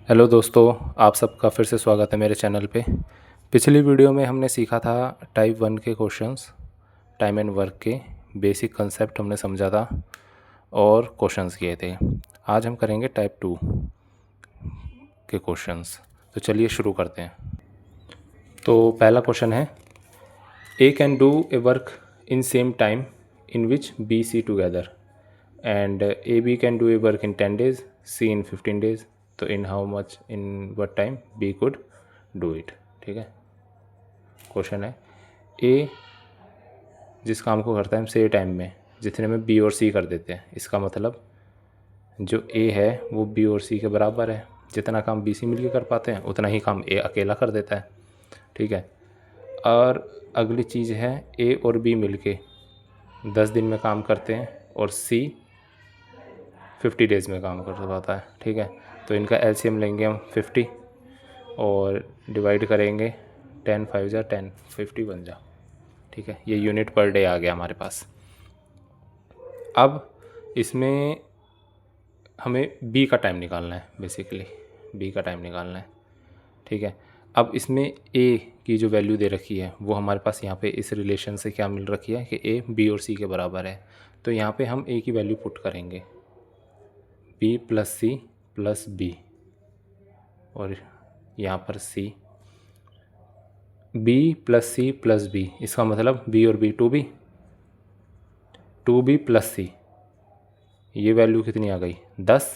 Hello दोस्तों, आप सबका फिर से स्वागत है मेरे चैनल पे। पिछली वीडियो में हमने सीखा था टाइप 1 के क्वेश्चंस, टाइम एंड वर्क के बेसिक कंसेप्ट हमने समझा था और क्वेश्चंस किए थे। आज हम करेंगे टाइप 2 के क्वेश्चंस। तो चलिए शुरू करते हैं। तो पहला क्वेश्चन है, A can do a work in same time in which B C together and A B can do a work in 10 days, C in 15 days। तो in how much, in what time B could do it. ठीक है, question है ए जिस काम को करता है हम सेम टाइम में जितने में बी और सी कर देते हैं। इसका मतलब जो ए है वो बी और सी के बराबर है। जितना काम बी सी मिलकर कर पाते हैं उतना ही काम ए अकेला कर देता है। ठीक है, और अगली चीज़ है ए और बी मिलके 10 दिन में काम करते हैं और सी 50 days में काम कर पाता है। ठीक है, तो इनका एलसीएम लेंगे हम 50 और डिवाइड करेंगे 10 5 जा 10, 50 बन जा। ठीक है, ये यूनिट पर डे आ गया हमारे पास। अब इसमें हमें बी का टाइम निकालना है, बेसिकली बी का टाइम निकालना है। ठीक है, अब इसमें ए की जो वैल्यू दे रखी है वो हमारे पास यहाँ पे इस रिलेशन से क्या मिल रखी है कि ए बी और सी के बराबर है। तो यहाँ पे हम ए की वैल्यू पुट करेंगे B plus C plus B, और यहाँ पर C B plus C plus B, इसका मतलब बी और बी 2b, 2b प्लस सी, ये वैल्यू कितनी आ गई 10,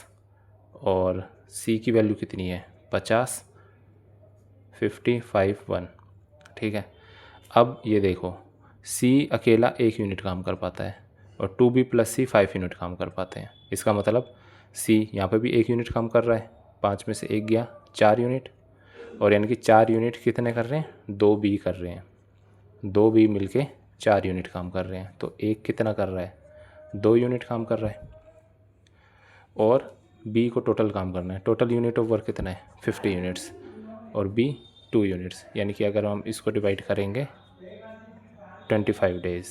और सी की वैल्यू कितनी है 50, 55 1। ठीक है, अब ये देखो सी अकेला 1 यूनिट काम कर पाता है और 2b प्लस सी 5 यूनिट काम कर पाते हैं। इसका मतलब सी यहाँ पे भी 1 यूनिट काम कर रहा है, 5 में से 1 गया 4 यूनिट, और यानी कि 4 यूनिट कितने कर रहे हैं 2b कर रहे हैं, 2b मिलके 4 यूनिट काम कर रहे हैं। तो एक कितना कर रहा है 2 यूनिट काम कर रहा है, और बी को टोटल काम करना है। टोटल यूनिट ऑफ वर्क कितना है 50 यूनिट्स और बी 2 यूनिट्स, यानी कि अगर हम इसको डिवाइड करेंगे 25 days,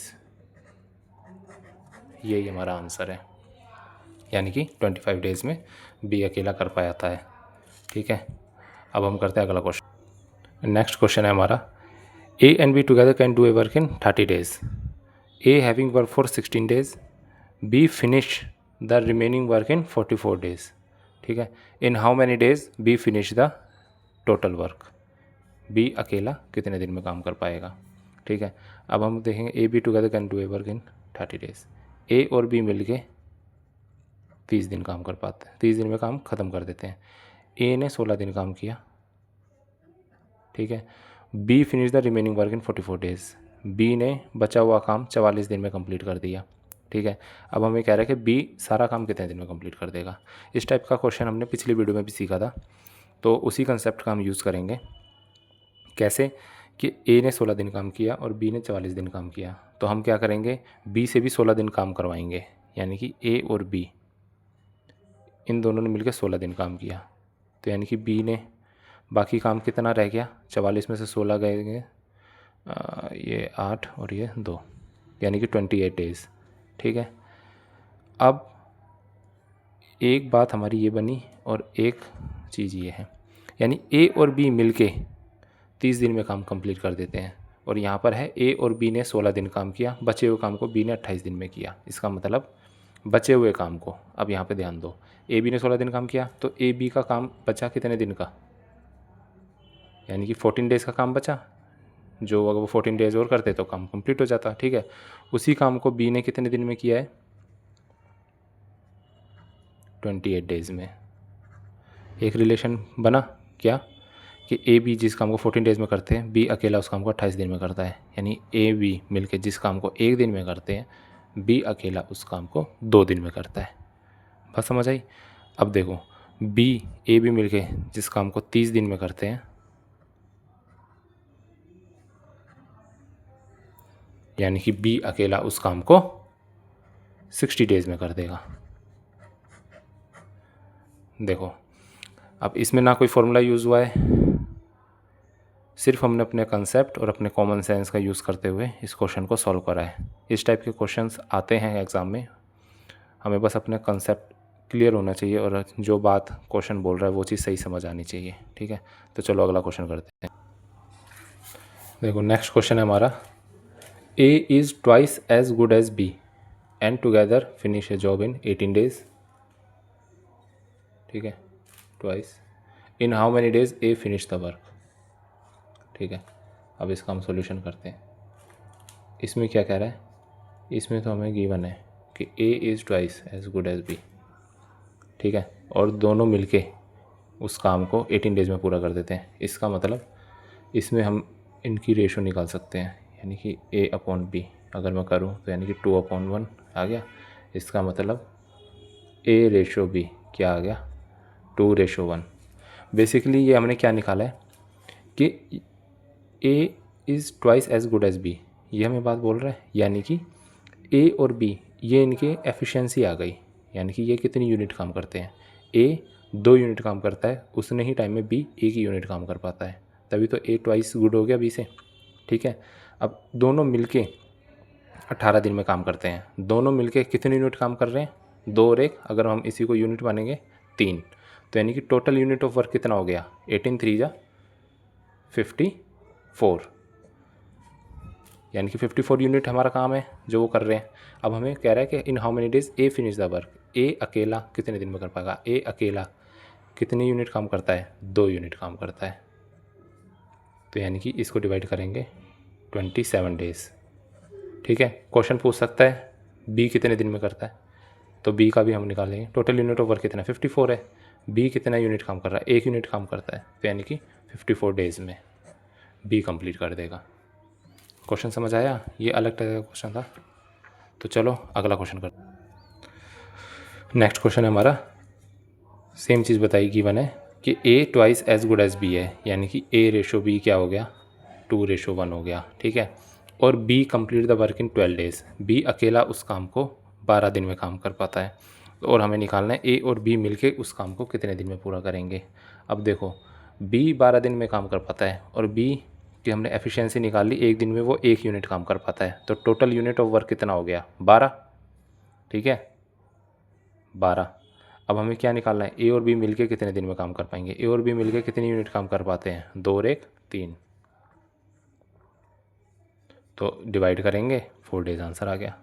यही हमारा आंसर है। यानी कि 25 days में बी अकेला कर पाता है। ठीक है, अब हम करते हैं अगला क्वेश्चन। नेक्स्ट क्वेश्चन है हमारा, A and B together can do a work in 30 days, A having work for 16 days, B finish the remaining work in 44 days। ठीक है, in how many days B finish the total work, B अकेला कितने दिन में काम कर पाएगा। ठीक है, अब हम देखेंगे ए B together can do a work in 30 days, ए और बी मिल के 30 दिन काम कर पाते हैं, 30 दिन में काम ख़त्म कर देते हैं। ए ने 16 दिन काम किया। ठीक है, B finish the remaining work in 44 days, B ने बचा हुआ काम 44 दिन में कंप्लीट कर दिया। ठीक है, अब हमें कह रहा है कि बी सारा काम कितने दिन में कंप्लीट कर देगा। इस टाइप का क्वेश्चन हमने पिछली वीडियो में भी सीखा था, तो उसी कंसेप्ट का हम यूज़ करेंगे। कैसे कि ए ने 16 दिन काम किया और बी ने 44 दिन काम किया, तो हम क्या करेंगे बी से भी 16 दिन काम करवाएंगे, यानी कि ए और बी इन दोनों ने मिलकर 16 दिन काम किया। तो यानी कि बी ने बाकी काम कितना रह गया 44 में से 16 गए, ये 8 और ये 2, यानी कि 28 days। ठीक है, अब एक बात हमारी ये बनी और एक चीज़ ये है, यानी ए और बी मिलके 30 दिन में काम कंप्लीट कर देते हैं, और यहाँ पर है ए और बी ने 16 दिन काम किया, बचे हुए काम को बी ने 28 दिन में किया। इसका मतलब बचे हुए काम को, अब यहाँ पे ध्यान दो, ए बी ने 16 दिन काम किया तो ए बी का काम बचा कितने दिन का, यानी कि 14 days का काम बचा, जो अगर वो 14 days और करते तो काम कंप्लीट हो जाता। ठीक है, उसी काम को बी ने कितने दिन में किया है 28 days में। एक रिलेशन बना क्या कि ए बी जिस काम को 14 days में करते हैं, बी अकेला उस काम को 28 दिन में करता है, यानी ए बी मिलके जिस काम को 1 दिन में करते हैं, बी अकेला उस काम को 2 दिन में करता है। बात समझ आई। अब देखो बी ए बी मिलके जिस काम को 30 दिन में करते हैं, यानी कि बी अकेला उस काम को 60 days में कर देगा। देखो अब इसमें ना कोई फॉर्मूला यूज़ हुआ है, सिर्फ हमने अपने कंसेप्ट और अपने कॉमन सेंस का यूज़ करते हुए इस क्वेश्चन को सॉल्व करा है। इस टाइप के क्वेश्चंस आते हैं एग्ज़ाम में, हमें बस अपने कंसेप्ट क्लियर होना चाहिए और जो बात क्वेश्चन बोल रहा है वो चीज़ सही समझ आनी चाहिए, ठीक है। तो चलो अगला क्वेश्चन करते हैं। देखो नेक्स्ट क्वेश्चन है हमारा, A is twice as good as B and together finish a job in 18 days, ठीक है। Twice in how many days A finish the work, ठीक है। अब इसका हम सॉल्यूशन करते हैं। इसमें क्या कह रहा है, इसमें तो हमें गिवन है कि A is twice as good as B, ठीक है, और दोनों मिलके उस काम को 18 डेज में पूरा कर देते हैं। इसका मतलब इसमें हम इनकी रेशो निकाल सकते हैं, यानी कि ए अपॉन बी अगर मैं करूँ तो यानी कि 2/1 आ गया। इसका मतलब ए रेशो बी क्या आ गया, 2/1। बेसिकली ये हमने क्या निकाला है कि A is twice as good as B, ये हमें बात बोल रहा है, यानी कि ए और बी ये इनके एफिशिएंसी आ गई, यानी कि ये कितनी यूनिट काम करते हैं। ए 2 यूनिट काम करता है, उतने ही टाइम में बी 1 ही यूनिट काम कर पाता है, तभी तो ए ट्वाइस गुड हो गया बी से, ठीक है। अब दोनों मिलके 18 दिन में काम करते हैं, दोनों मिलके कितने यूनिट काम कर रहे हैं, 2 और 1, अगर हम इसी को यूनिट मानेंगे 3, तो यानी कि टोटल यूनिट ऑफ वर्क कितना हो गया, 18 3 जा 54, यानी कि 54 यूनिट हमारा काम है जो वो कर रहे हैं। अब हमें कह रहा है कि in how many days A finish the work, A अकेला कितने दिन में कर पाएगा, ए अकेला कितने यूनिट काम करता है, 2 यूनिट काम करता है, तो यानी कि इसको डिवाइड करेंगे 27 डेज, ठीक है। क्वेश्चन पूछ सकता है बी कितने दिन में करता है, तो बी का भी हम निकालेंगे। टोटल यूनिट ऑफ वर्क कितना 54 है, बी कितना यूनिट काम कर रहा है, 1 यूनिट काम करता है, तो यानी कि 54 डेज में बी कंप्लीट कर देगा। क्वेश्चन समझ आया, ये अलग टाइप का क्वेश्चन था। तो चलो अगला क्वेश्चन कर। नेक्स्ट क्वेश्चन है हमारा, सेम चीज़ बताई गिवन है कि A twice as good as B है, यानी कि ए रेशो बी क्या हो गया, 2/1 हो गया, ठीक है। और B complete the work in 12 days, B अकेला उस काम को 12 दिन में काम कर पाता है, और हमें निकालना है ए और बी मिलके उस काम को कितने दिन में पूरा करेंगे। अब देखो बी 12 दिन में काम कर पाता है और बी की हमने एफिशिएंसी निकाल ली, एक दिन में वो 1 यूनिट काम कर पाता है, तो टोटल यूनिट ऑफ वर्क कितना हो गया 12, ठीक है 12। अब हमें क्या निकालना है, ए और बी मिलके कितने दिन में काम कर पाएंगे, ए और बी मिलके कितनी यूनिट काम कर पाते हैं, 2 और 1 3, तो डिवाइड करेंगे 4 डेज, आंसर आ गया।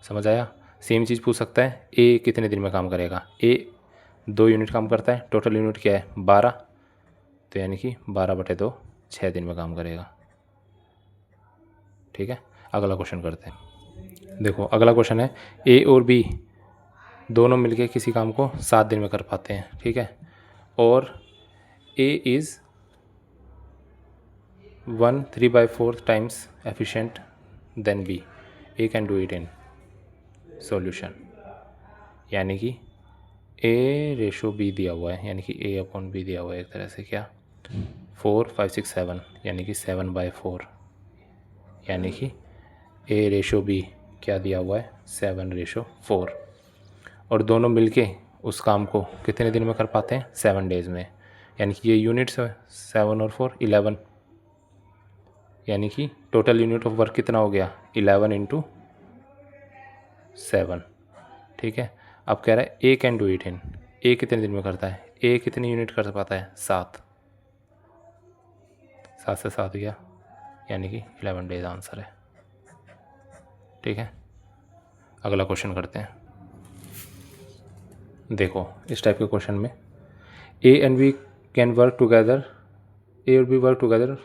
समझ आया। सेम चीज़ पूछ सकता है ए कितने दिन में काम करेगा, ए 2 यूनिट काम करता है, टोटल यूनिट क्या है 12, तो यानी कि 12/2 6 दिन में काम करेगा, ठीक है। अगला क्वेश्चन करते हैं। देखो अगला क्वेश्चन है, ए और बी दोनों मिलके किसी काम को 7 दिन में कर पाते हैं, ठीक है, और A is 1/3/4 times efficient than B, A can do it in solution, यानी कि ए रेशो बी दिया हुआ है, यानी कि ए अपॉन बी दिया हुआ है एक तरह से, क्या 4 5 6 7, यानी कि 7/4, यानी कि ए रेशो बी क्या दिया हुआ है 7/4, और दोनों मिलके उस काम को कितने दिन में कर पाते हैं 7 डेज़ में, यानी कि ये यूनिट्स है 7 और 4 11, यानी कि टोटल यूनिट ऑफ वर्क कितना हो गया 11 × 7, ठीक है। अब कह रहा है ए कैन डू इट इन, ए कितने दिन में करता है, ए कितनी यूनिट कर पाता है 7, 7 से 7 गया, यानी कि 11 डेज आंसर है, ठीक है। अगला क्वेश्चन करते हैं। देखो इस टाइप के क्वेश्चन में A and B can work together, A और B work together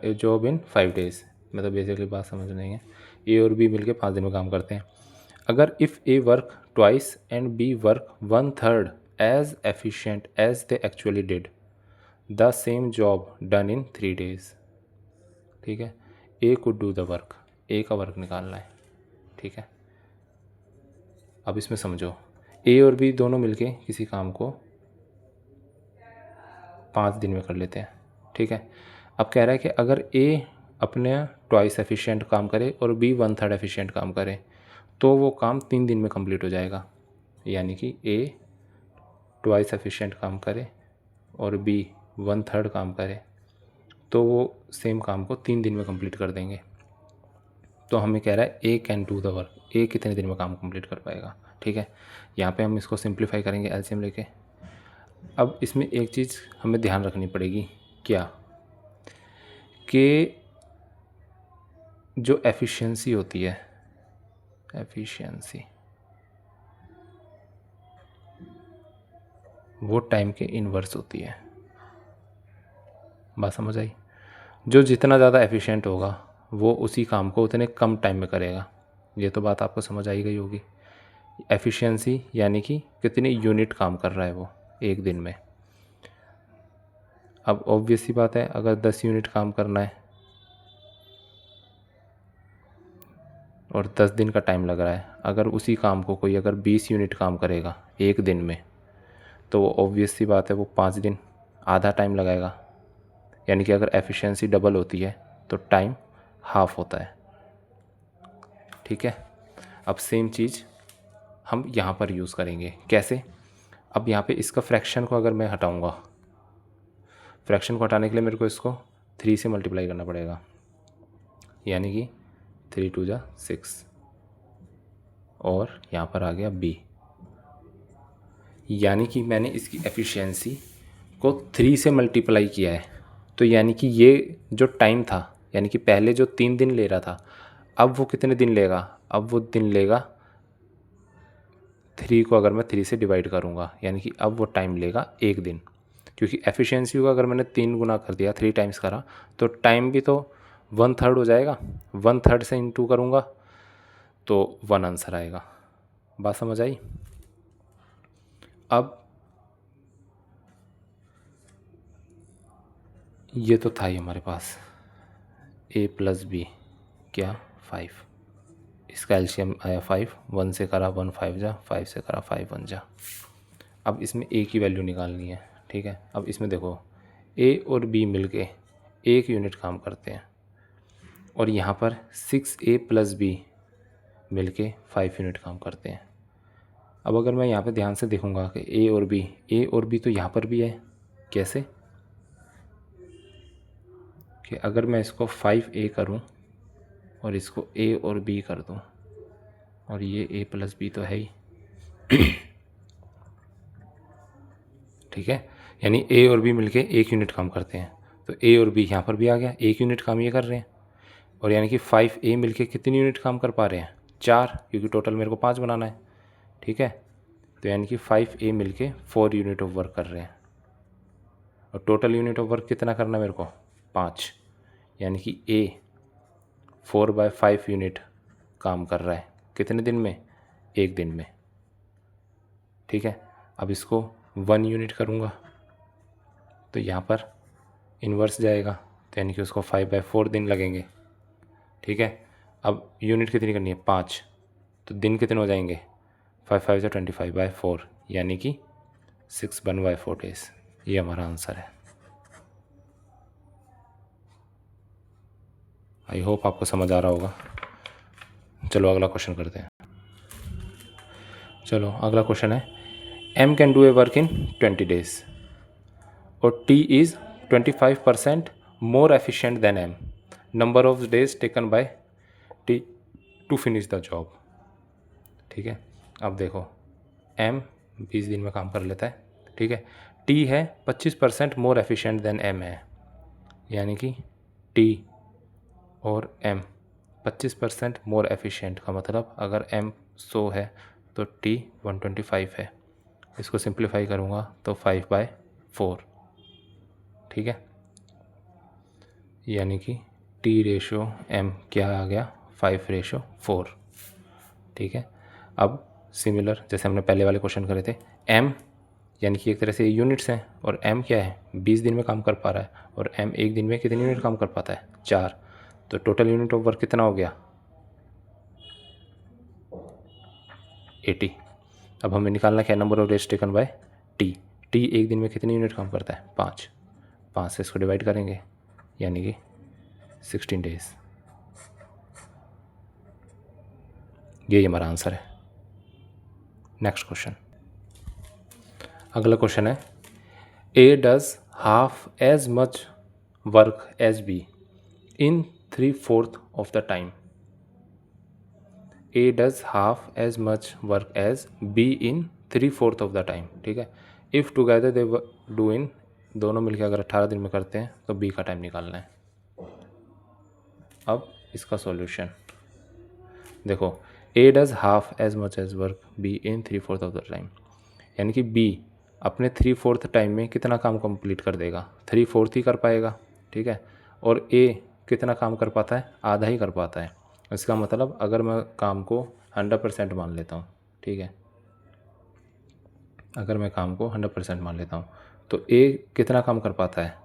a job in 5 days, मतलब बेसिकली बात समझ नहीं है, ए और बी मिलके 5 दिन में काम करते हैं। अगर if A work twice and B work 1/3 as efficient as they actually did the same job done in 3 days, ठीक है। A could do the work, A का वर्क निकालना है, ठीक है। अब इसमें समझो ए और बी दोनों मिलके किसी काम को 5 दिन में कर लेते हैं, ठीक है। अब कह रहा है कि अगर ए अपने ट्वाइस एफिशिएंट काम करे और बी 1/3 एफिशिएंट काम करे तो वो काम 3 दिन में कंप्लीट हो जाएगा, यानी कि ए ट्वाइस एफिशिएंट काम करे और बी 1/3 काम करे तो वो सेम काम को 3 दिन में कंप्लीट कर देंगे। तो हमें कह रहा है A can do the work, ए कितने दिन में काम कंप्लीट कर पाएगा। ठीक है, यहाँ पे हम इसको सिंप्लीफाई करेंगे एलसीएम लेके। अब इसमें एक चीज़ हमें ध्यान रखनी पड़ेगी, क्या कि जो एफिशिएंसी होती है, एफिशिएंसी वो टाइम के इन्वर्स होती है। बात समझ आई? जो जितना ज़्यादा एफिशिएंट होगा वो उसी काम को उतने कम टाइम में करेगा। ये तो बात आपको समझ आई गई होगी। एफिशिएंसी यानी कि कितनी यूनिट काम कर रहा है वो एक दिन में। अब ऑब्वियस सी बात है, अगर 10 यूनिट काम करना है और 10 दिन का टाइम लग रहा है, अगर उसी काम को कोई अगर 20 यूनिट काम करेगा एक दिन में, तो वो ऑब्वियस सी बात है वो 5 दिन आधा टाइम लगाएगा। यानी कि अगर एफिशिएंसी डबल होती है तो टाइम हाफ होता है। ठीक है, अब सेम चीज़ हम यहाँ पर यूज़ करेंगे। कैसे? अब यहाँ पे इसका फ्रैक्शन को अगर मैं हटाऊँगा, फ्रैक्शन को हटाने के लिए मेरे को इसको 3 से मल्टीप्लाई करना पड़ेगा, यानी कि 3 2 जा 6, और यहाँ पर आ गया b, यानी कि मैंने इसकी एफिशिएंसी को 3 से मल्टीप्लाई किया है। तो यानी कि ये जो टाइम था, यानी कि पहले जो 3 दिन ले रहा था, अब वो कितने दिन लेगा? अब वो दिन लेगा 3 को अगर मैं 3 से डिवाइड करूँगा, यानी कि अब वो टाइम लेगा 1 दिन। क्योंकि एफिशिएंसी को अगर मैंने 3 गुना कर दिया, 3 टाइम्स करा, तो टाइम भी तो 1/3 हो जाएगा। 1/3 से इंटू करूँगा तो 1 आंसर आएगा। बात समझ आई? अब ये तो था ही हमारे पास a + b क्या 5, इसका एलसीएम आया 5, 1 से करा 1 5 जा, 5 से करा 5 1 जा। अब इसमें a की वैल्यू निकालनी है। ठीक है, अब इसमें देखो a और b मिलके 1 यूनिट काम करते हैं, और यहाँ पर 6a + b मिलके 5 यूनिट काम करते हैं। अब अगर मैं यहाँ पे ध्यान से देखूँगा कि a और b तो यहाँ पर भी है। कैसे? कि अगर मैं इसको 5a करूँ और इसको a और b कर दूँ, और ये a + b तो है ही। ठीक है, यानी a और b मिलके 1 यूनिट काम करते हैं, तो a और b यहाँ पर भी आ गया, 1 यूनिट काम ये कर रहे हैं। और यानी कि 5a मिलके कितनी यूनिट काम कर पा रहे हैं? 4, क्योंकि टोटल मेरे को 5 बनाना है। ठीक है, तो यानी कि 5a मिलके 4 यूनिट ऑफ वर्क कर रहे हैं, और टोटल यूनिट ऑफ वर्क कितना करना है मेरे को? 5, यानी कि a 4/5 यूनिट काम कर रहा है कितने दिन में? 1 दिन में। ठीक है, अब इसको 1 यूनिट करूँगा तो यहाँ पर इन्वर्स जाएगा, तो यानी कि उसको 5/4 दिन लगेंगे। ठीक है, अब यूनिट कितनी करनी है? 5, तो दिन कितने हो जाएंगे? 5 5 से 25/4, यानी कि 6 1/4 डेज। ये हमारा आंसर है। आई होप आपको समझ आ रहा होगा। चलो अगला क्वेश्चन करते हैं। चलो अगला क्वेश्चन है, M can do a work in 20 days और T is 25% more efficient than M। Number of days taken by T to finish the job. ठीक है, अब देखो M 20 दिन में काम कर लेता है। ठीक है, T है 25% मोर एफिशिएंट देन M है, यानी कि T और M 25% मोर एफिशिएंट का मतलब अगर M 100 है तो T 125 है। इसको सिंप्लीफाई करूँगा तो 5/4। ठीक है, यानी कि T/M क्या आ गया? 5/4। ठीक है, अब सिमिलर जैसे हमने पहले वाले क्वेश्चन करे थे, M यानी कि एक तरह से यूनिट्स हैं, और M क्या है? 20 दिन में काम कर पा रहा है, और M एक दिन में कितनी यूनिट काम कर पाता है? 4, तो टोटल यूनिट ऑफ वर्क कितना हो गया? 80। अब हमें निकालना क्या? Number of days taken by T। T एक दिन में कितनी यूनिट काम करता है? 5। 5 से इसको डिवाइड करेंगे, यानी कि 16 डेज। ये हमारा आंसर है। नेक्स्ट क्वेश्चन, अगला क्वेश्चन है, A does half as much work as B in 3/4 of the time. A does half as much work as B in 3/4 of the time, ठीक है। If together they do in, दोनों मिलकर अगर 18 दिन में करते हैं तो बी का टाइम निकालना है। अब इसका सॉल्यूशन देखो, A does half as much as work B in 3/4 of the time, यानी कि बी अपने 3/4 टाइम में कितना काम कंप्लीट कर देगा, 3/4 ही कर पाएगा, ठीक है। और ए कितना काम कर पाता है, आधा ही कर पाता है। इसका मतलब अगर मैं काम को 100% मान लेता हूँ, ठीक है, अगर मैं काम को 100% मान लेता हूँ तो ए कितना काम कर पाता है,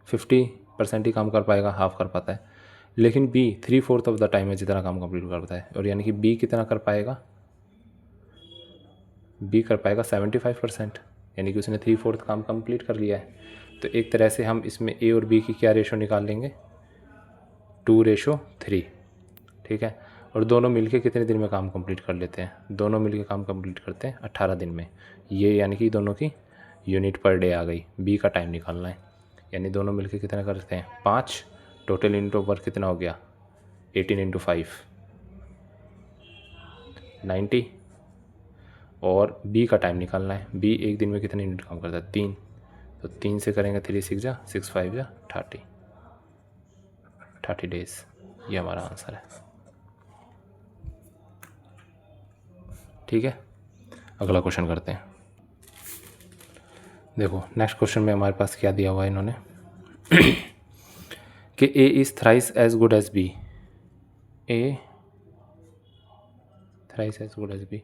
50% ही काम कर पाएगा, हाफ कर पाता है। लेकिन बी 3/4 ऑफ द टाइम में जितना काम कंप्लीट करता है, और यानी कि बी कितना कर पाएगा, बी कर पाएगा 75%, यानी कि उसने 3/4 काम कंप्लीट कर लिया है। तो एक तरह से हम इसमें ए और बी की क्या रेशो निकाल लेंगे, 2:3, ठीक है। और दोनों मिलके कितने दिन में काम कंप्लीट कर लेते हैं, दोनों मिलके काम कंप्लीट करते हैं 18 दिन में। ये यानी कि दोनों की यूनिट पर डे आ गई। बी का टाइम निकालना है, यानी दोनों मिलके कितना करते हैं, 5। टोटल यूनिट ऑफ वर्क कितना हो गया, 18 × 5 90। और बी का टाइम निकालना है, बी एक दिन में कितने यूनिट काम करता है, 3। तो 3 से करेंगे 3 × 6 = 6 × 5 = 30 डेज। ये हमारा आंसर है, ठीक है। अगला क्वेश्चन करते हैं। देखो नेक्स्ट क्वेश्चन में हमारे पास क्या दिया हुआ है इन्होंने कि A is thrice as good as B, A thrice as good as B,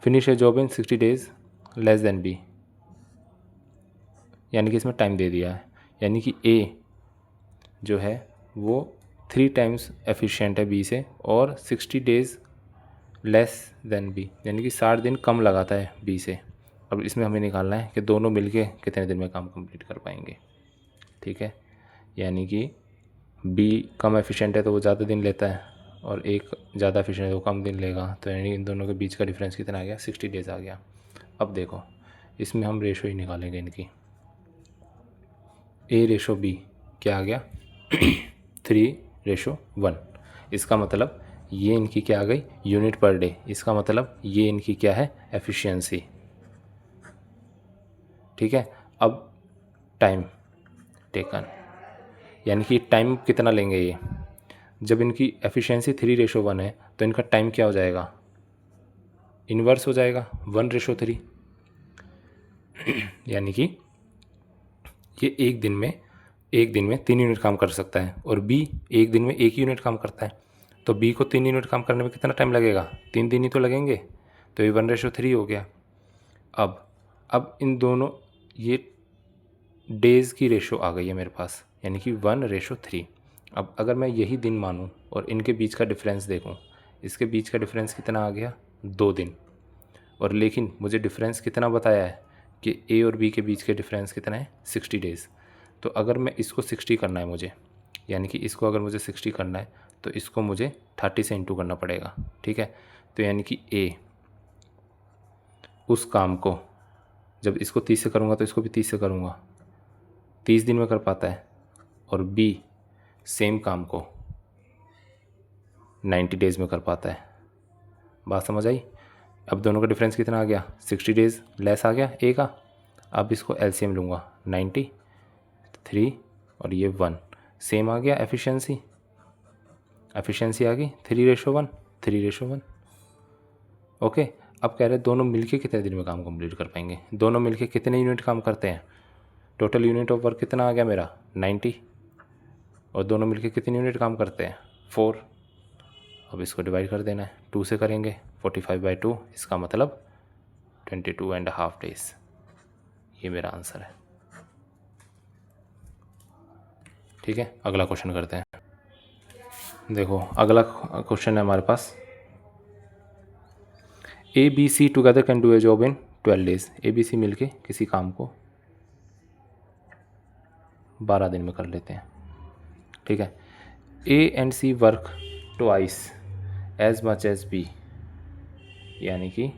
finish a job in 60 days less than B, यानी कि इसमें टाइम दे दिया है, यानी कि ए जो है वो 3 टाइम्स एफिशिएंट है बी से, और 60 डेज लेस देन बी, यानी कि 60 दिन कम लगाता है बी से। अब इसमें हमें निकालना है कि दोनों मिलके कितने दिन में काम कंप्लीट कर पाएंगे, ठीक है। यानी कि बी कम एफिशिएंट है तो वो ज़्यादा दिन लेता है, और एक ज़्यादा एफिशिएंट है वो कम दिन लेगा, तो यानी इन दोनों के बीच का डिफरेंस कितना आ गया, 60 डेज आ गया। अब देखो इसमें हम रेशो ही निकालेंगे इनकी, ए रेशो बी क्या आ गया 3:1। इसका मतलब ये इनकी क्या आ गई, यूनिट पर डे। इसका मतलब ये इनकी क्या है, एफिशिएंसी, ठीक है। अब टाइम टेकन, यानी कि टाइम कितना लेंगे ये, जब इनकी एफिशिएंसी 3:1 है तो इनका टाइम क्या हो जाएगा, इन्वर्स हो जाएगा, 1:3। यानी कि ये एक दिन में 3 यूनिट काम कर सकता है, और बी एक दिन में 1 यूनिट काम करता है। तो बी को 3 यूनिट काम करने में कितना टाइम लगेगा, 3 दिन ही तो लगेंगे, तो ये 1:3 हो गया। अब इन दोनों ये डेज़ की रेशो आ गई है मेरे पास, यानी कि 1:3। अब अगर मैं यही दिन मानूं और इनके बीच का डिफरेंस देखूं, इसके बीच का डिफरेंस कितना आ गया, 2 दिन। और लेकिन मुझे डिफरेंस कितना बताया है कि ए और बी के बीच के डिफरेंस कितना है, 60 डेज़। तो अगर मैं इसको 60 करना है मुझे, यानी कि इसको अगर मुझे 60 करना है तो इसको मुझे 30 से इंटू करना पड़ेगा, ठीक है। तो यानी कि ए उस काम को, जब इसको 30 से करूँगा तो इसको भी 30 से करूँगा, 30 दिन में कर पाता है, और बी सेम काम को 90 डेज़ में कर पाता है। बात समझ आई। अब दोनों का डिफरेंस कितना आ गया, 60 डेज़ लेस आ गया ए का। अब इसको एलसीएम लूँगा, 90 3 और ये 1, सेम आ गया एफिशिएंसी आ गई 3:1, 3:1। ओके। अब कह रहे हैं दोनों मिलके कितने दिन में काम कंप्लीट कर पाएंगे, दोनों मिलके कितने यूनिट काम करते हैं, टोटल यूनिट ऑफ वर्क कितना आ गया मेरा 90, और दोनों मिलके कितने यूनिट काम करते हैं 4। अब इसको डिवाइड कर देना है, 2 से करेंगे 45/2, इसका मतलब 22.5 डेज। ये मेरा आंसर है, ठीक है। अगला क्वेश्चन करते हैं। देखो अगला क्वेश्चन है हमारे पास, A B C together can do a job in 12 days. A B C मिलके किसी काम को 12 दिन में कर लेते हैं, ठीक है। A and C work twice as much as B, यानी कि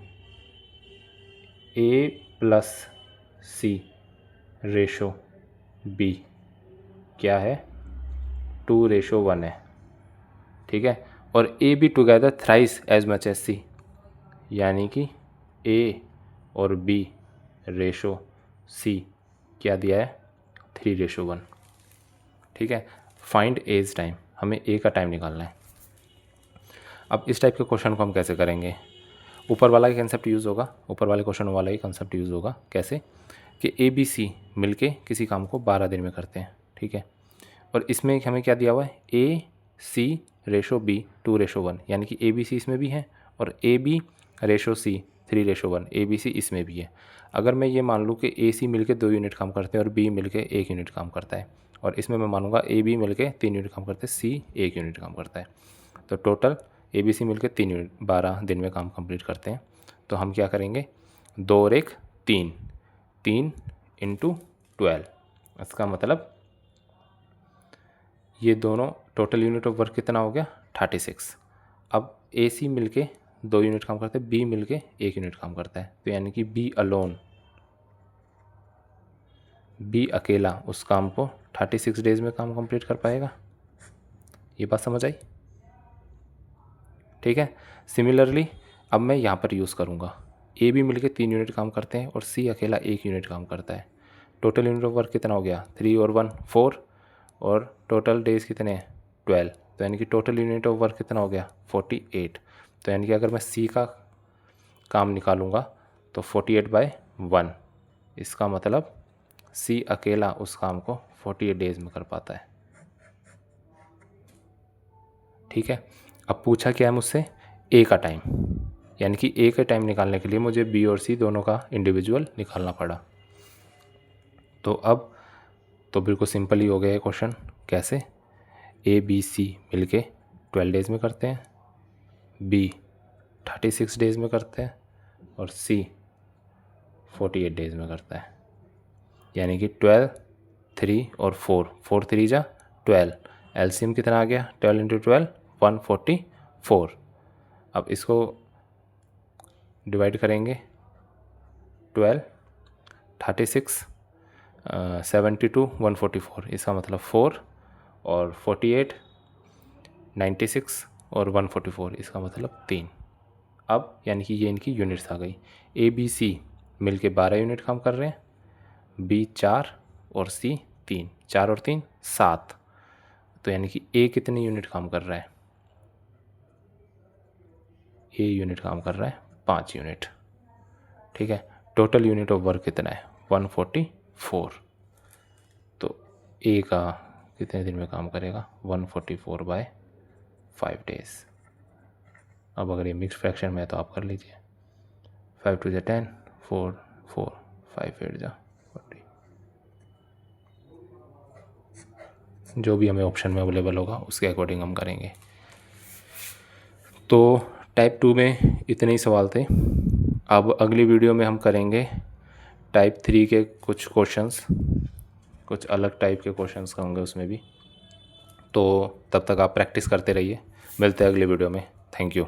A plus C ratio B क्या है, 2:1 है, ठीक है। और A B together thrice as much as C, यानी कि ए और बी रेशो सी क्या दिया है 3:1। ठीक है, फाइंड एज टाइम, हमें ए का टाइम निकालना है। अब इस टाइप के क्वेश्चन को हम कैसे करेंगे, ऊपर वाला ही कंसेप्ट यूज़ होगा, ऊपर वाले क्वेश्चन वाला ही कंसेप्ट यूज़ होगा। कैसे कि ए बी सी मिलके किसी काम को 12 दिन में करते हैं। ठीक है, और इसमें हमें क्या दिया हुआ है ए सी रेशो बी 2:1, यानी कि ए बी सी इसमें भी है और A B ratio C 3:1 A B C इसमें भी है। अगर मैं ये मान लूँ कि ए सी मिल के 2 यूनिट काम करते हैं और बी मिल के 1 यूनिट काम करता है, और इसमें मैं मानूंगा ए बी मिल के 3 यूनिट काम करते हैं, सी 1 यूनिट काम करता है, तो टोटल ए बी सी मिल के 3 यूनिट 12 दिन में काम कंप्लीट करते हैं। तो हम क्या करेंगे 2 और 1 3, 3 × 12, इसका मतलब ये दोनों टोटल यूनिट ऑफ वर्क कितना हो गया 36। अब ए सी मिल के 2 यूनिट काम करते हैं, बी मिल के 1 यूनिट काम करता है, तो यानी कि बी अलोन, बी अकेला उस काम को 36 डेज में काम कंप्लीट कर पाएगा। ये बात समझ आई? ठीक है, सिमिलरली अब मैं यहाँ पर यूज़ करूँगा, ए बी मिल के 3 यूनिट काम करते हैं और सी अकेला 1 यूनिट काम करता है। टोटल यूनिट ऑफ वर्क कितना हो गया 3 और 1 4, और टोटल डेज कितने हैं 12, तो यानी कि टोटल यूनिट ऑफ वर्क कितना हो गया 48। तो यानी कि अगर मैं सी का काम निकालूंगा तो 48/1, इसका मतलब सी अकेला उस काम को 48 डेज में कर पाता है। ठीक है, अब पूछा क्या है मुझसे ए का टाइम, यानी कि ए का टाइम निकालने के लिए मुझे बी और सी दोनों का इंडिविजुअल निकालना पड़ा। तो अब तो बिल्कुल सिंपल ही हो गया ये क्वेश्चन। कैसे, ए बी सी मिल के 12 डेज़ में करते हैं, बी 36 डेज़ में करते हैं और सी 48 डेज़ में करता है, यानी कि 12 3 और 4 4 3 जा 12, एलसीएम कितना आ गया 12 × 12 144। अब इसको डिवाइड करेंगे 12 36 72 144, इसका मतलब 4 और 48 96 और 144, इसका मतलब 3। अब यानी कि ये इनकी यूनिट्स आ गई, ए बी सी मिल के 12 यूनिट काम कर रहे हैं, बी 4 और सी 3, 4 और 3 7, तो यानी कि ए कितने यूनिट काम कर रहा है, ए यूनिट काम कर रहा है 5 यूनिट। ठीक है, टोटल यूनिट ऑफ वर्क कितना है 144, तो ए का कितने दिन में काम करेगा 144/5 डेज। अब अगर ये मिक्स फ्रैक्शन में है तो आप कर लीजिए, 5 2 10 4 4 5 8 40, जो भी हमें ऑप्शन में अवेलेबल होगा उसके अकॉर्डिंग हम करेंगे। तो टाइप 2 में इतने ही सवाल थे। अब अगली वीडियो में हम करेंगे टाइप 3 के कुछ क्वेश्चंस, कुछ अलग टाइप के क्वेश्चंस होंगे उसमें भी। तो तब तक आप प्रैक्टिस करते रहिए, मिलते हैं अगली वीडियो में। Thank you.